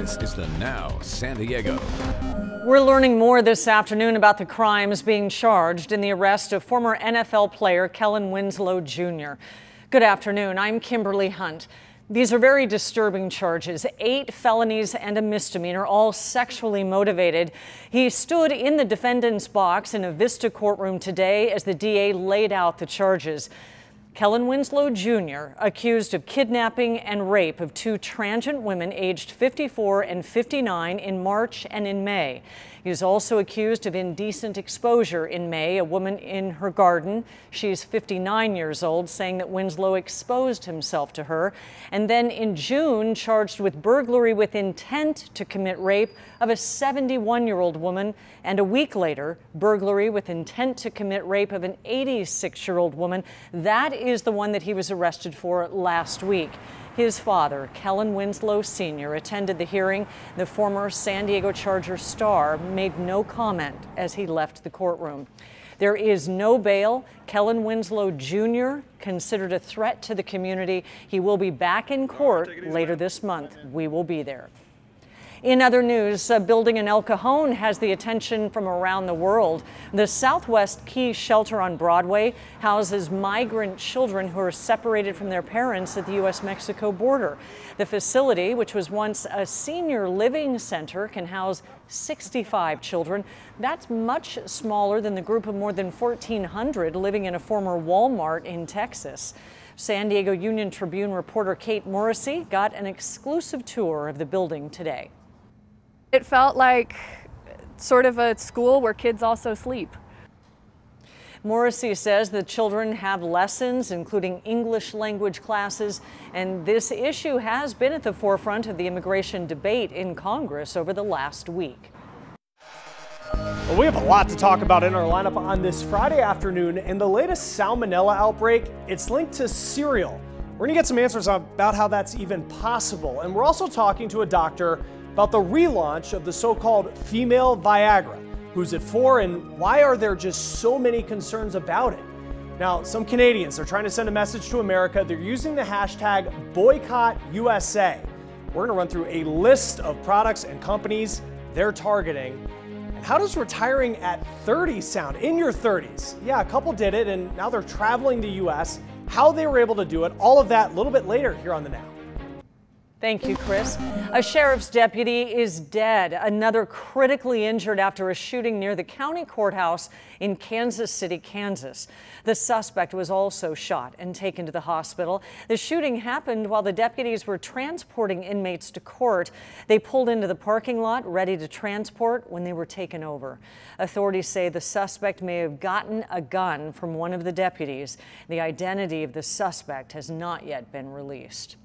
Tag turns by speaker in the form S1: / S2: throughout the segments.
S1: This is the Now San Diego.
S2: We're learning more this afternoon about the crimes being charged in the arrest of former NFL player Kellen Winslow Jr. Good afternoon. I'm Kimberly Hunt. These are very disturbing charges, 8 felonies and a misdemeanor, all sexually motivated. He stood in the defendant's box in a Vista courtroom today as the DA laid out the charges. Kellen Winslow Jr., accused of kidnapping and rape of 2 transient women aged 54 and 59 in March and in May. He is also accused of indecent exposure in May, a woman in her garden. She's 59 years old, saying that Winslow exposed himself to her. And then in June, charged with burglary with intent to commit rape of a 71-year-old woman. And a week later, burglary with intent to commit rape of an 86-year-old woman. That is the one that he was arrested for last week. His father, Kellen Winslow Sr., attended the hearing. The former San Diego Charger star made no comment as he left the courtroom. There is no bail. Kellen Winslow Jr., considered a threat to the community. He will be back in court later this month. We will be there. In other news, a building in El Cajon has the attention from around the world. The Southwest Key shelter on Broadway houses migrant children who are separated from their parents at the U.S.-Mexico border. The facility, which was once a senior living center, can house 65 children. That's much smaller than the group of more than 1,400 living in a former Walmart in Texas. San Diego Union Tribune reporter Kate Morrissey got an exclusive tour of the building today.
S3: It felt like sort of a school where kids also sleep.
S2: Morrissey says the children have lessons, including English language classes, and this issue has been at the forefront of the immigration debate in Congress over the last week.
S4: Well, we have a lot to talk about in our lineup on this Friday afternoon, and the latest salmonella outbreak, it's linked to cereal. We're gonna get some answers about how that's even possible, and we're also talking to a doctor about the relaunch of the so-called female Viagra. Who's it for, and why are there just so many concerns about it? Now, some Canadians are trying to send a message to America. They're using the hashtag #BoycottUSA. We're gonna run through a list of products and companies they're targeting. And how does retiring at 30 sound? In your 30s? Yeah, a couple did it, and now they're traveling the US. How they were able to do it, all of that a little bit later here on The Now.
S2: Thank you, Chris. A sheriff's deputy is dead. Another critically injured after a shooting near the county courthouse in Kansas City, Kansas. The suspect was also shot and taken to the hospital. The shooting happened while the deputies were transporting inmates to court. They pulled into the parking lot ready to transport when they were taken over. Authorities say the suspect may have gotten a gun from one of the deputies. The identity of the suspect has not yet been released.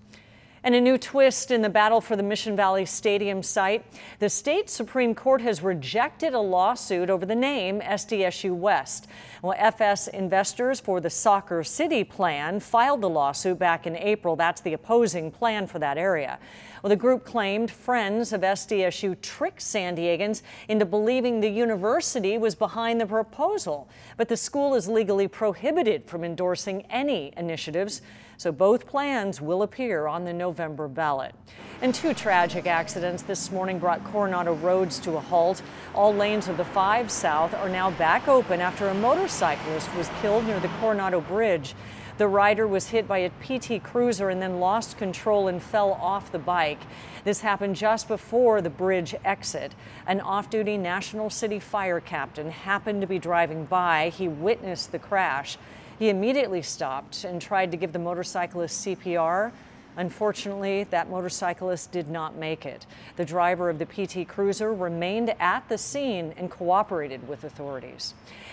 S2: And a new twist in the battle for the Mission Valley Stadium site. The state Supreme Court has rejected a lawsuit over the name SDSU West. Well, FS investors for the Soccer City plan filed the lawsuit back in April. That's the opposing plan for that area. Well, the group claimed friends of SDSU tricked San Diegans into believing the university was behind the proposal. But the school is legally prohibited from endorsing any initiatives. So both plans will appear on the November ballot. And 2 tragic accidents this morning brought Coronado roads to a halt. All lanes of the 5 South are now back open after a motorcyclist was killed near the Coronado Bridge. The rider was hit by a PT Cruiser and then lost control and fell off the bike. This happened just before the bridge exit. An off-duty National City fire captain happened to be driving by. He witnessed the crash. He immediately stopped and tried to give the motorcyclist CPR. Unfortunately, that motorcyclist did not make it. The driver of the PT Cruiser remained at the scene and cooperated with authorities.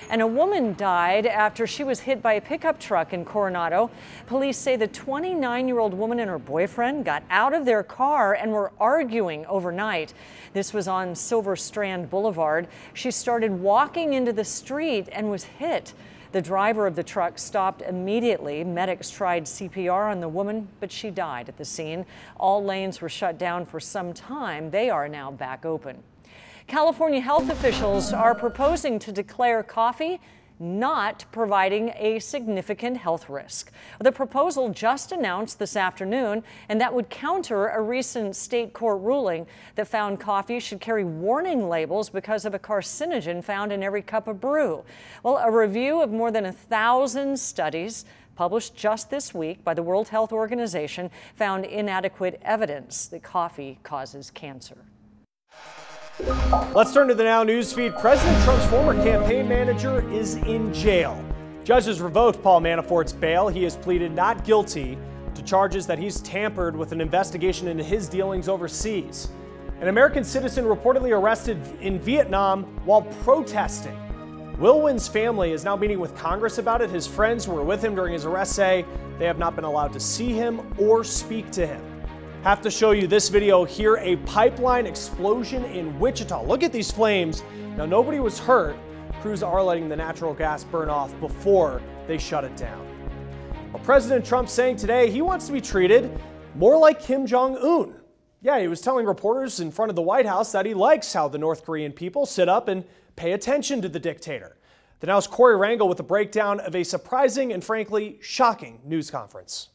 S2: And a woman died after she was hit by a pickup truck in Coronado. Police say the 29-year-old woman and her boyfriend got out of their car and were arguing overnight. This was on Silver Strand Boulevard. She started walking into the street and was hit. The driver of the truck stopped immediately. Medics tried CPR on the woman, but she died at the scene. All lanes were shut down for some time. They are now back open. California health officials are proposing to declare coffee not providing a significant health risk. The proposal just announced this afternoon, and that would counter a recent state court ruling that found coffee should carry warning labels because of a carcinogen found in every cup of brew. Well, a review of more than 1,000 studies published just this week by the World Health Organization found inadequate evidence that coffee causes cancer.
S4: Let's turn to the Now news feed. President Trump's former campaign manager is in jail. Judges revoked Paul Manafort's bail. He has pleaded not guilty to charges that he's tampered with an investigation into his dealings overseas. An American citizen reportedly arrested in Vietnam while protesting. Will Wynn's family is now meeting with Congress about it. His friends who were with him during his arrest say they have not been allowed to see him or speak to him. Have to show you this video here, a pipeline explosion in Wichita. Look at these flames. Now, nobody was hurt. Crews are letting the natural gas burn off before they shut it down. Well, President Trump saying today he wants to be treated more like Kim Jong-un. Yeah, he was telling reporters in front of the White House that he likes how the North Korean people sit up and pay attention to the dictator. The Now's Corey Rangel with a breakdown of a surprising and frankly shocking news conference.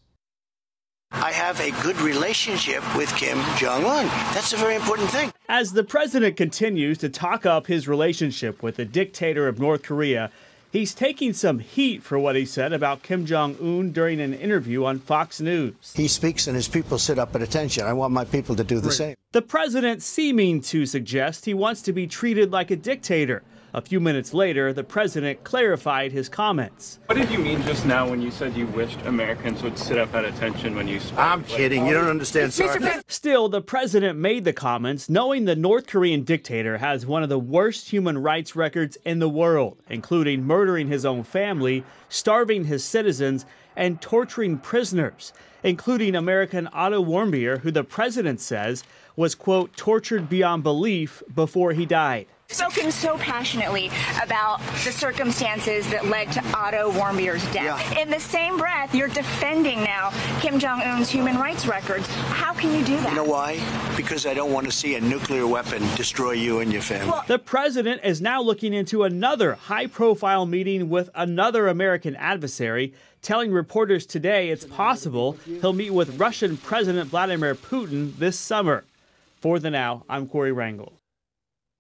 S5: I have a good relationship with Kim Jong-un. That's a very important thing.
S6: As the president continues to talk up his relationship with the dictator of North Korea, he's taking some heat for what he said about Kim Jong-un during an interview on Fox News.
S5: He speaks and his people sit up at attention. I want my people to do the same.
S6: The president seeming to suggest he wants to be treated like a dictator. A few minutes later, the president clarified his comments.
S7: What did you mean just now when you said you wished Americans would sit up at attention when you spoke?
S5: I'm kidding. You don't understand, sir.
S6: Still, the president made the comments knowing the North Korean dictator has one of the worst human rights records in the world, including murdering his own family, starving his citizens, and torturing prisoners, including American Otto Warmbier, who the president says was, quote, tortured beyond belief before he died.
S8: Spoken so passionately about the circumstances that led to Otto Warmbier's death. Yeah. In the same breath, you're defending now Kim Jong-un's human rights records. How can you do that?
S5: You know why? Because I don't want to see a nuclear weapon destroy you and your family.
S8: Well,
S6: the president is now looking into another high-profile meeting with another American adversary, telling reporters today it's possible he'll meet with Russian President Vladimir Putin this summer. For the Now, I'm Corey Rangel.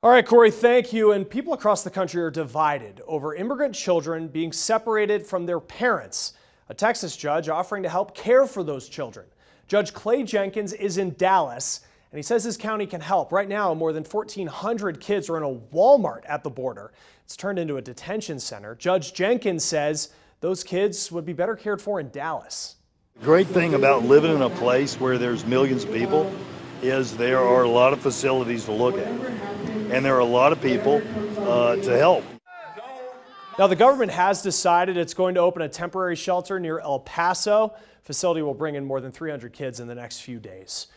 S4: All right, Corey, thank you. And people across the country are divided over immigrant children being separated from their parents. A Texas judge offering to help care for those children. Judge Clay Jenkins is in Dallas, and he says his county can help. Right now, more than 1,400 kids are in a Walmart at the border. It's turned into a detention center. Judge Jenkins says those kids would be better cared for in Dallas.
S9: The great thing about living in a place where there's millions of people is there are a lot of facilities to look at. And there are a lot of people to help.
S4: Now, the government has decided it's going to open a temporary shelter near El Paso. The facility will bring in more than 300 kids in the next few days.